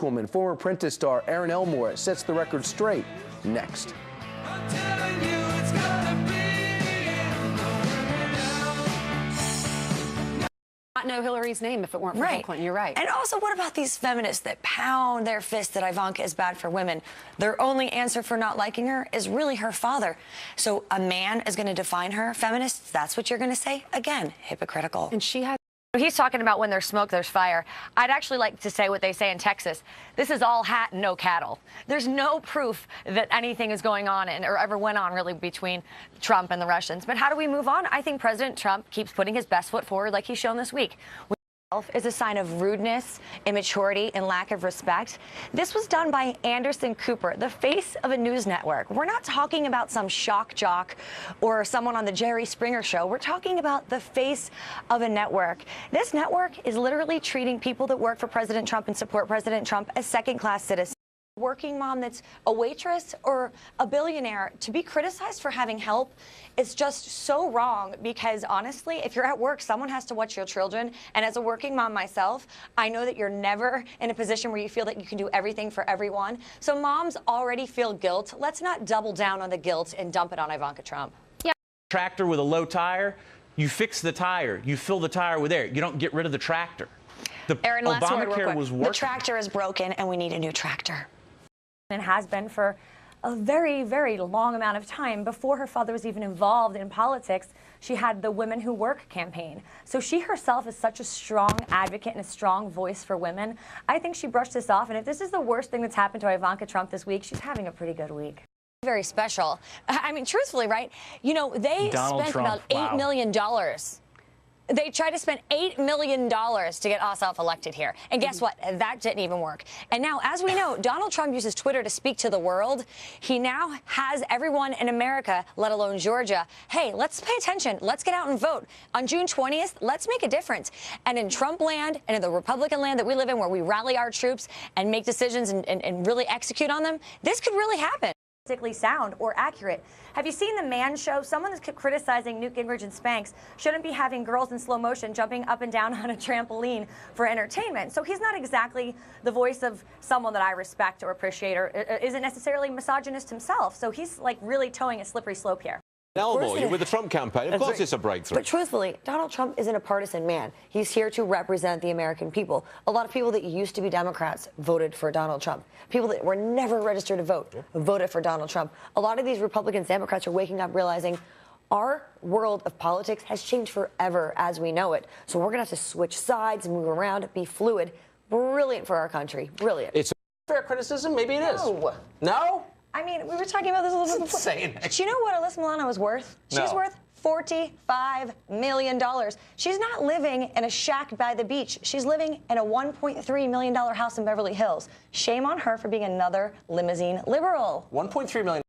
Woman, former Apprentice star Erin Elmore sets the record straight. Next. Not know Hillary's name if it weren't for Bill Clinton. You're right. And also, what about these feminists that pound their fist that Ivanka is bad for women? Their only answer for not liking her is really her father. So a man is going to define her. Feminists, that's what you're going to say? Again, hypocritical. And she has. He's talking about when there's smoke, there's fire. I'd actually like to say what they say in Texas. This is all hat and no cattle. There's no proof that anything is going on or ever went on really between Trump and the Russians. But how do we move on? I think President Trump keeps putting his best foot forward like he's shown this week. Is a sign of rudeness, immaturity, and lack of respect. This was done by Anderson Cooper, the face of a news network. We're not talking about some shock jock or someone on the Jerry Springer show. We're talking about the face of a network. This network is literally treating people that work for President Trump and support President Trump as second-class citizens. Working mom that's a waitress or a billionaire, to be criticized for having help is just so wrong, because honestly, if you're at work, someone has to watch your children. And as a working mom myself, I know that you're never in a position where you feel that you can do everything for everyone. So moms already feel guilt. Let's not double down on the guilt and dump it on Ivanka Trump. Yeah. Tractor with a low tire, you fix the tire, you fill the tire with air. You don't get rid of the tractor. The Aaron, last word, real Obamacare quick. was working. The tractor is broken and we need a new tractor. And has been for a very, very long amount of time. Before her father was even involved in politics, she had the Women Who Work campaign. So she herself is such a strong advocate and a strong voice for women. I think she brushed this off, and if this is the worst thing that's happened to Ivanka Trump this week, she's having a pretty good week. Very special. I mean, truthfully, right? You know, they spent about $8 million. They tried to spend $8 million to get Ossoff elected here. And guess what? That didn't even work. And now, as we know, Donald Trump uses Twitter to speak to the world. He now has everyone in America, let alone Georgia, hey, let's pay attention. Let's get out and vote. On June 20th, let's make a difference. And in Trump land and in the Republican land that we live in, where we rally our troops and make decisions and really execute on them, this could really happen. Sound or accurate. Have you seen The Man Show? Someone that's criticizing Newt Gingrich and Spanx shouldn't be having girls in slow motion jumping up and down on a trampoline for entertainment. So he's not exactly the voice of someone that I respect or appreciate, or isn't necessarily misogynist himself. So he's like really towing a slippery slope here. Elmore, you're with the Trump campaign. Of course it's a breakthrough. But truthfully, Donald Trump isn't a partisan man. He's here to represent the American people. A lot of people that used to be Democrats voted for Donald Trump. People that were never registered to vote voted for Donald Trump. A lot of these Republicans, Democrats are waking up realizing our world of politics has changed forever as we know it. So we're going to have to switch sides, move around, be fluid. Brilliant for our country. Brilliant. It's a fair criticism. Maybe it is. No. No? I mean, we were talking about this a little bit before. Insane. Do you know what Alyssa Milano is worth? She's worth $45 million. She's not living in a shack by the beach. She's living in a $1.3 million house in Beverly Hills. Shame on her for being another limousine liberal. $1.3 million.